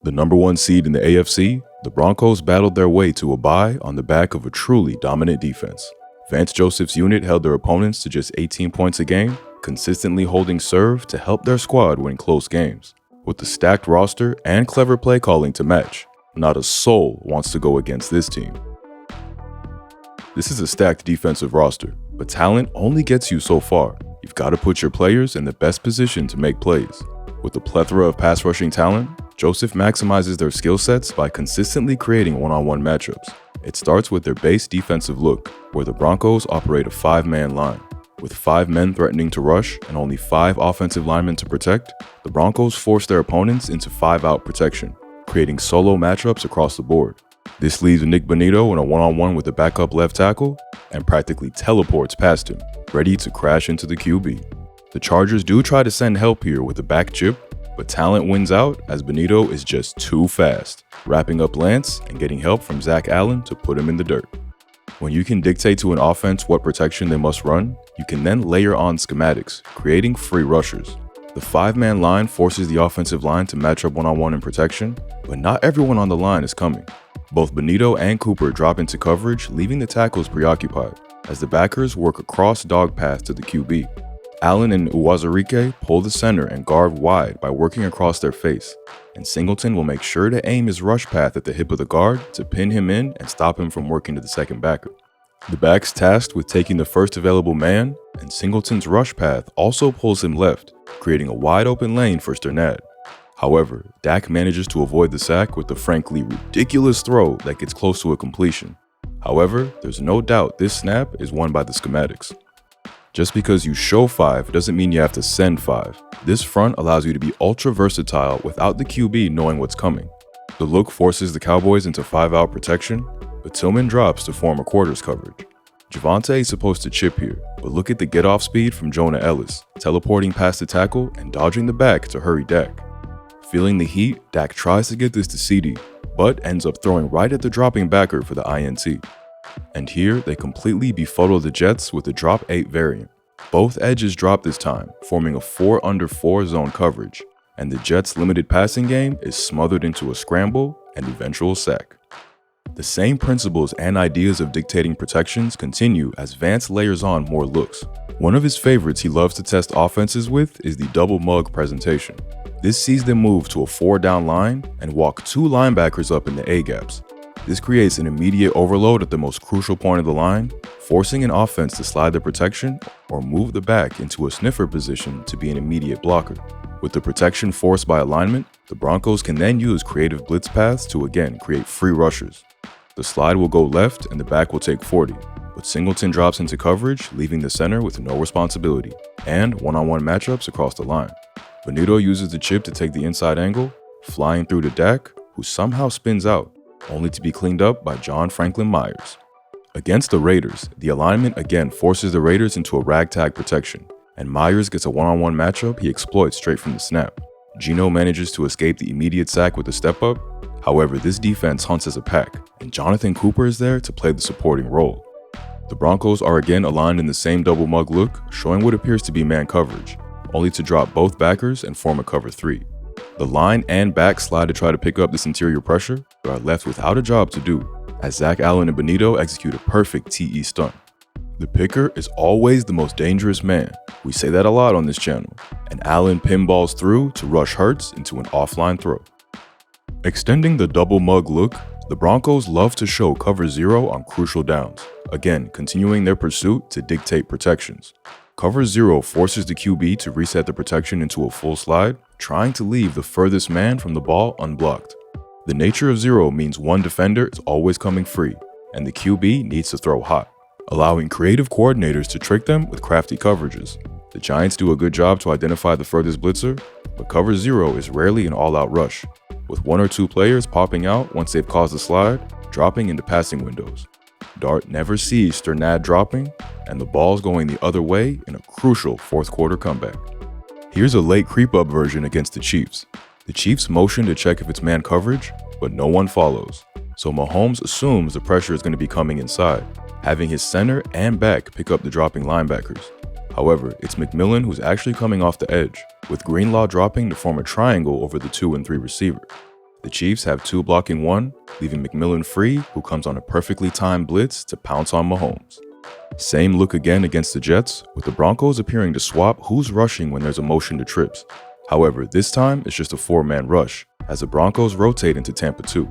The number one seed in the AFC, the Broncos battled their way to a bye on the back of a truly dominant defense. Vance Joseph's unit held their opponents to just 18 points a game, consistently holding serve to help their squad win close games. With the stacked roster and clever play calling to match, not a soul wants to go against this team. This is a stacked defensive roster, but talent only gets you so far. You've got to put your players in the best position to make plays. With a plethora of pass rushing talent, Joseph maximizes their skill sets by consistently creating one-on-one matchups. It starts with their base defensive look, where the Broncos operate a 5-man line. With 5 men threatening to rush and only 5 offensive linemen to protect, the Broncos force their opponents into 5-out protection, creating solo matchups across the board. This leaves Nick Bonito in a one-on-one with the backup left tackle and practically teleports past him, ready to crash into the QB. The Chargers do try to send help here with a back chip, but talent wins out as Bonito is just too fast, wrapping up Lance and getting help from Zach Allen to put him in the dirt. When you can dictate to an offense what protection they must run, you can then layer on schematics, creating free rushers. The 5-man line forces the offensive line to match up one-on-one in protection, but not everyone on the line is coming. Both Bonito and Cooper drop into coverage, leaving the tackles preoccupied, as the backers work across dog path to the QB. Allen and Uwazurike pull the center and guard wide by working across their face, and Singleton will make sure to aim his rush path at the hip of the guard to pin him in and stop him from working to the second backer. The back's tasked with taking the first available man, and Singleton's rush path also pulls him left, creating a wide open lane for Sternad. However, Dak manages to avoid the sack with the frankly ridiculous throw that gets close to a completion. However, there's no doubt this snap is won by the schematics. Just because you show 5 doesn't mean you have to send 5. This front allows you to be ultra versatile without the QB knowing what's coming. The look forces the Cowboys into 5-out protection, but Tillman drops to form a quarters coverage. Javonte is supposed to chip here, but look at the get-off speed from Jonah Ellis, teleporting past the tackle and dodging the back to hurry Dak. Feeling the heat, Dak tries to get this to CD, but ends up throwing right at the dropping backer for the INT. And here, they completely befuddle the Jets with the drop 8 variant. Both edges drop this time, forming a 4-under-4 zone coverage, and the Jets' limited passing game is smothered into a scramble and eventual sack. The same principles and ideas of dictating protections continue as Vance layers on more looks. One of his favorites he loves to test offenses with is the double mug presentation. This sees them move to a 4-down line and walk 2 linebackers up in the A-gaps. This creates an immediate overload at the most crucial point of the line, forcing an offense to slide the protection or move the back into a sniffer position to be an immediate blocker. With the protection forced by alignment, the Broncos can then use creative blitz paths to again create free rushers. The slide will go left and the back will take 40, but Singleton drops into coverage, leaving the center with no responsibility, and one-on-one matchups across the line. Bonito uses the chip to take the inside angle, flying through to Dak, who somehow spins out, only to be cleaned up by John Franklin Myers. Against the Raiders, the alignment again forces the Raiders into a ragtag protection, and Myers gets a one-on-one matchup he exploits straight from the snap. Geno manages to escape the immediate sack with a step-up. However, this defense hunts as a pack, and Jonathan Cooper is there to play the supporting role. The Broncos are again aligned in the same double mug look, showing what appears to be man coverage, only to drop both backers and form a cover 3. The line and back slide to try to pick up this interior pressure, but are left without a job to do, as Zach Allen and Bonito execute a perfect TE stunt. The picker is always the most dangerous man. We say that a lot on this channel, and Allen pinballs through to rush Hurts into an offline throw. Extending the double mug look, the Broncos love to show cover 0 on crucial downs, again continuing their pursuit to dictate protections. Cover 0 forces the QB to reset the protection into a full slide, trying to leave the furthest man from the ball unblocked. The nature of 0 means one defender is always coming free, and the QB needs to throw hot, allowing creative coordinators to trick them with crafty coverages. The Giants do a good job to identify the furthest blitzer, but cover 0 is rarely an all-out rush, with 1 or 2 players popping out once they've caused a slide, dropping into passing windows. Dart never sees Sternad dropping, and the ball's going the other way in a crucial fourth-quarter comeback. Here's a late creep-up version against the Chiefs. The Chiefs motion to check if it's man coverage, but no one follows, so Mahomes assumes the pressure is going to be coming inside, having his center and back pick up the dropping linebackers. However, it's McMillan who's actually coming off the edge, with Greenlaw dropping to form a triangle over the 2 and 3 receiver. The Chiefs have 2 blocking 1, leaving McMillan free, who comes on a perfectly timed blitz to pounce on Mahomes. Same look again against the Jets, with the Broncos appearing to swap who's rushing when there's a motion to trips. However, this time it's just a 4-man rush, as the Broncos rotate into Tampa 2.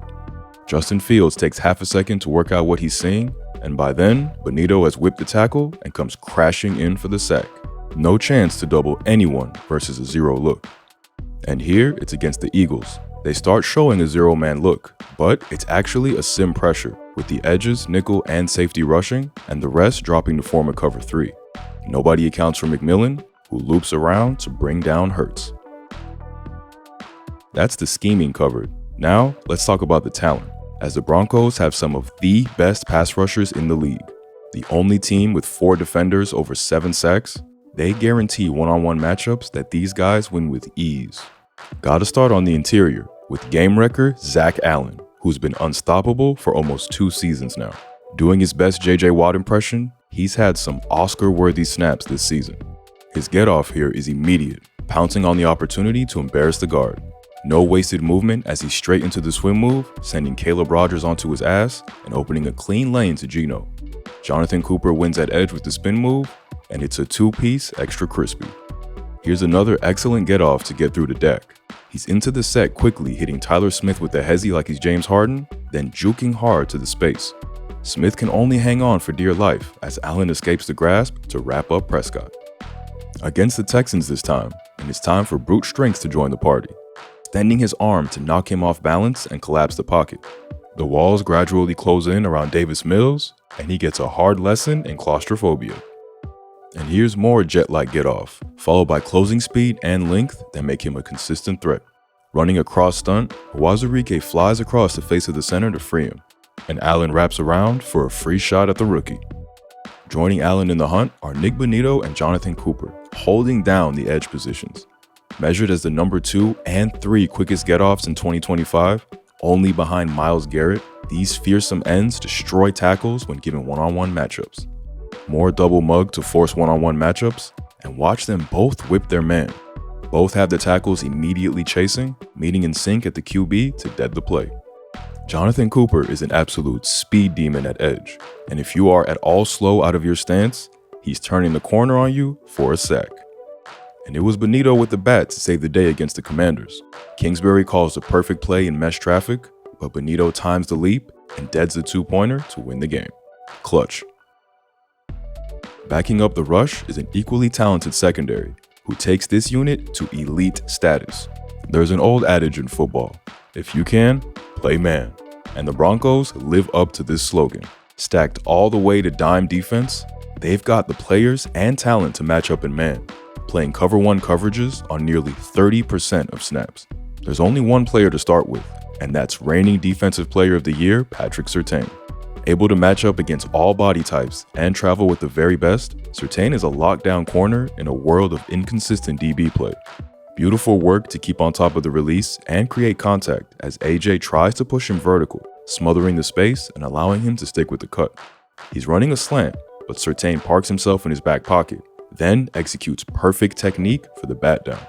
Justin Fields takes half a second to work out what he's seeing, and by then, Bonito has whipped the tackle and comes crashing in for the sack. No chance to double anyone versus a 0 look. And here, it's against the Eagles. They start showing a 0-man look, but it's actually a sim pressure, with the edges, nickel, and safety rushing, and the rest dropping to form a cover 3. Nobody accounts for McMillan, who loops around to bring down Hurts. That's the scheming covered. Now, let's talk about the talent, as the Broncos have some of the best pass rushers in the league. The only team with 4 defenders over 7 sacks, they guarantee one-on-one matchups that these guys win with ease. Gotta start on the interior, with game wrecker Zach Allen, who's been unstoppable for almost 2 seasons now. Doing his best JJ Watt impression, he's had some Oscar-worthy snaps this season. His get-off here is immediate, pouncing on the opportunity to embarrass the guard. No wasted movement as he's straight into the swim move, sending Caleb Rogers onto his ass and opening a clean lane to Geno. Jonathan Cooper wins at edge with the spin move, and it's a 2-piece extra crispy. Here's another excellent get-off to get through the deck. He's into the set quickly, hitting Tyler Smith with the hezzy like he's James Harden, then juking hard to the space. Smith can only hang on for dear life as Allen escapes the grasp to wrap up Prescott. Against the Texans this time, and it's time for brute strength to join the party, extending his arm to knock him off balance and collapse the pocket. The walls gradually close in around Davis Mills, and he gets a hard lesson in claustrophobia. And here's more jet-like get-off, followed by closing speed and length that make him a consistent threat. Running a cross stunt, Wazirike flies across the face of the center to free him, and Allen wraps around for a free shot at the rookie. Joining Allen in the hunt are Nick Bonito and Jonathan Cooper, holding down the edge positions. Measured as the number 2 and 3 quickest get-offs in 2025, only behind Myles Garrett, these fearsome ends destroy tackles when given one-on-one matchups. More double mug to force one-on-one matchups, and watch them both whip their man. Both have the tackles immediately chasing, meeting in sync at the QB to dead the play. Jonathan Cooper is an absolute speed demon at edge, and if you are at all slow out of your stance, he's turning the corner on you for a sack. And it was Bonito with the bat to save the day against the Commanders. Kingsbury calls the perfect play in mesh traffic, but Bonito times the leap and deads the 2-pointer to win the game. Clutch. Backing up the rush is an equally talented secondary, who takes this unit to elite status. There's an old adage in football, if you can, play man. And the Broncos live up to this slogan. Stacked all the way to dime defense, they've got the players and talent to match up in man, playing cover 1 coverages on nearly 30% of snaps. There's only one player to start with, and that's reigning Defensive Player of the Year, Patrick Surtain. Able to match up against all body types and travel with the very best, Surtain is a lockdown corner in a world of inconsistent DB play. Beautiful work to keep on top of the release and create contact as AJ tries to push him vertical, smothering the space and allowing him to stick with the cut. He's running a slant, but Surtain parks himself in his back pocket, then executes perfect technique for the bat down.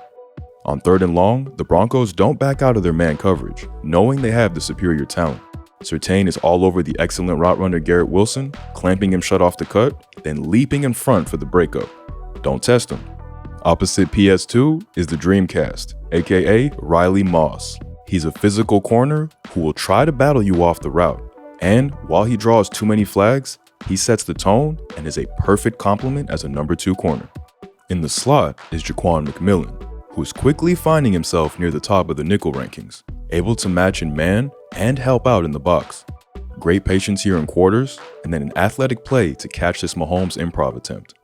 On 3rd and long, the Broncos don't back out of their man coverage, knowing they have the superior talent. Surtain is all over the excellent route runner Garrett Wilson, clamping him shut off the cut, then leaping in front for the breakup. Don't test him. Opposite PS2 is the Dreamcast, aka Riley Moss. He's a physical corner who will try to battle you off the route, and while he draws too many flags, he sets the tone and is a perfect complement as a number 2 corner. In the slot is Jaquan McMillan, who's quickly finding himself near the top of the nickel rankings, able to match in man and help out in the box. Great patience here in quarters, and then an athletic play to catch this Mahomes improv attempt.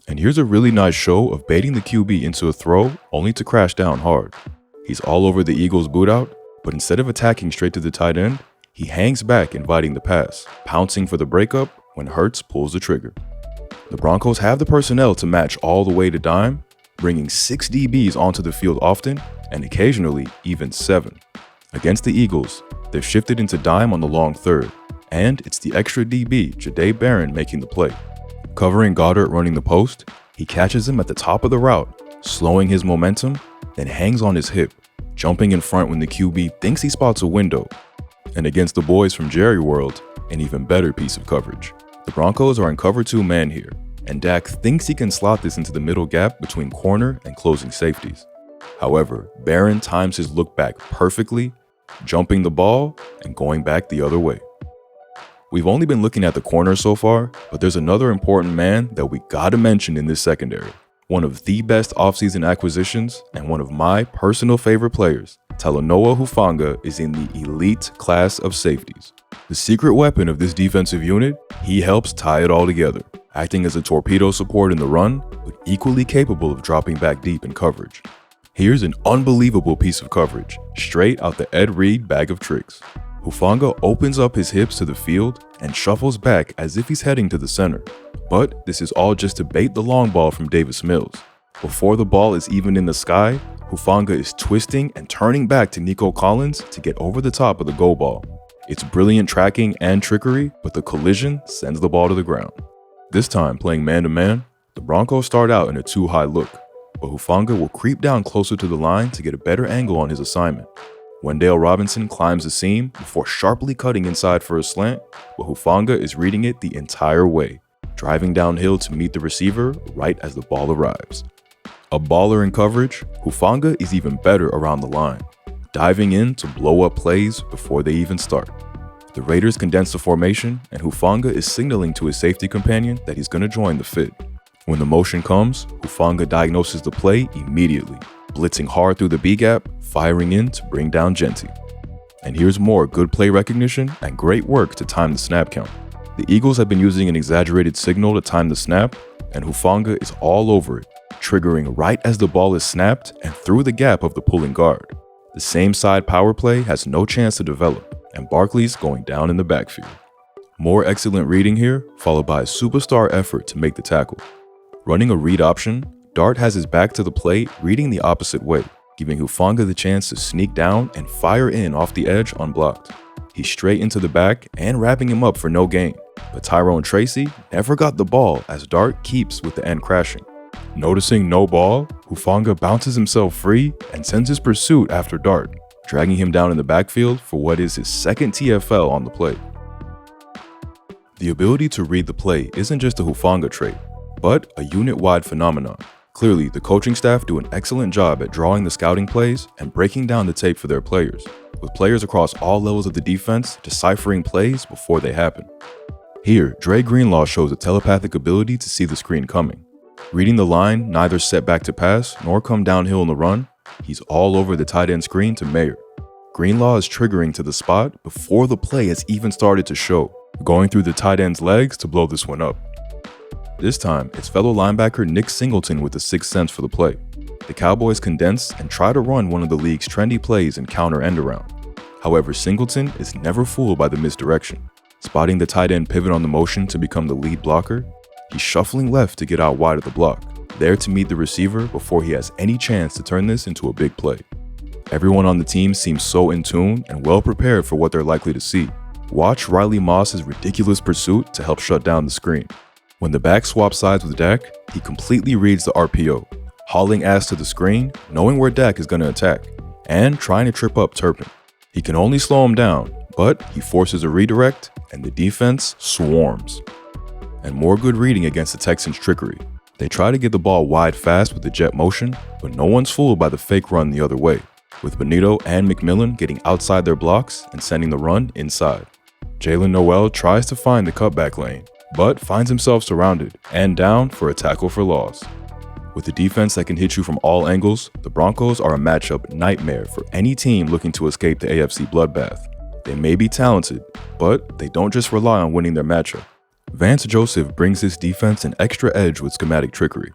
And here's a really nice show of baiting the QB into a throw only to crash down hard. He's all over the Eagles' boot out, but instead of attacking straight to the tight end, he hangs back inviting the pass, pouncing for the breakup when Hurts pulls the trigger. The Broncos have the personnel to match all the way to dime, bringing 6 DBs onto the field often, and occasionally even 7. Against the Eagles, they've shifted into dime on the long 3rd, and it's the extra DB, Jahdae Barron, making the play. Covering Goddard running the post, he catches him at the top of the route, slowing his momentum, then hangs on his hip, jumping in front when the QB thinks he spots a window. And against the boys from Jerry World, an even better piece of coverage. The Broncos are in cover 2 man here, and Dak thinks he can slot this into the middle gap between corner and closing safeties. However, Barron times his look back perfectly, jumping the ball and going back the other way. We've only been looking at the corner so far, but there's another important man that we gotta mention in this secondary. One of the best offseason acquisitions and one of my personal favorite players, Talanoa Hufanga, is in the elite class of safeties. The secret weapon of this defensive unit, he helps tie it all together, acting as a torpedo support in the run, but equally capable of dropping back deep in coverage. Here's an unbelievable piece of coverage, straight out the Ed Reed bag of tricks. Hufanga opens up his hips to the field and shuffles back as if he's heading to the center. But this is all just to bait the long ball from Davis Mills. Before the ball is even in the sky, Hufanga is twisting and turning back to Nico Collins to get over the top of the go ball. It's brilliant tracking and trickery, but the collision sends the ball to the ground. This time, playing man-to-man, the Broncos start out in a too-high look, but Hufanga will creep down closer to the line to get a better angle on his assignment. Wendell Robinson climbs the seam before sharply cutting inside for a slant, but Hufanga is reading it the entire way, driving downhill to meet the receiver right as the ball arrives. A baller in coverage, Hufanga is even better around the line, diving in to blow up plays before they even start. The Raiders condense the formation, and Hufanga is signaling to his safety companion that he's going to join the fit. When the motion comes, Hufanga diagnoses the play immediately, blitzing hard through the B-gap, firing in to bring down Genty. And here's more good play recognition and great work to time the snap count. The Eagles have been using an exaggerated signal to time the snap, and Hufanga is all over it, triggering right as the ball is snapped and through the gap of the pulling guard. The same side power play has no chance to develop, and Barkley's going down in the backfield. More excellent reading here, followed by a superstar effort to make the tackle. Running a read option, Dart has his back to the plate, reading the opposite way, giving Hufanga the chance to sneak down and fire in off the edge unblocked. He's straight into the back and wrapping him up for no gain, but Tyrone Tracy never got the ball as Dart keeps with the end crashing. Noticing no ball, Hufanga bounces himself free and sends his pursuit after Dart, dragging him down in the backfield for what is his second TFL on the play. The ability to read the play isn't just a Hufanga trait, but a unit-wide phenomenon. Clearly, the coaching staff do an excellent job at drawing the scouting plays and breaking down the tape for their players, with players across all levels of the defense deciphering plays before they happen. Here, Dre Greenlaw shows a telepathic ability to see the screen coming. Reading the line, neither set back to pass nor come downhill in the run, he's all over the tight end screen to Mayer. Greenlaw is triggering to the spot before the play has even started to show, going through the tight end's legs to blow this one up. This time, it's fellow linebacker Nick Singleton with the sixth sense for the play. The Cowboys condense and try to run one of the league's trendy plays and counter end around. However, Singleton is never fooled by the misdirection. Spotting the tight end pivot on the motion to become the lead blocker, he's shuffling left to get out wide of the block, there to meet the receiver before he has any chance to turn this into a big play. Everyone on the team seems so in tune and well prepared for what they're likely to see. Watch Riley Moss's ridiculous pursuit to help shut down the screen. When the back swaps sides with Dak, he completely reads the RPO, hauling ass to the screen, knowing where Dak is going to attack, and trying to trip up Turpin. He can only slow him down, but he forces a redirect, and the defense swarms. And more good reading against the Texans' trickery. They try to get the ball wide fast with the jet motion, but no one's fooled by the fake run the other way, with Benito and McMillan getting outside their blocks and sending the run inside. Jalen Noel tries to find the cutback lane, but finds himself surrounded and down for a tackle for loss. With a defense that can hit you from all angles, the Broncos are a matchup nightmare for any team looking to escape the AFC bloodbath. They may be talented, but they don't just rely on winning their matchup. Vance Joseph brings this defense an extra edge with schematic trickery.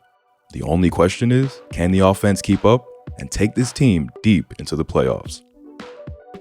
The only question is, can the offense keep up and take this team deep into the playoffs?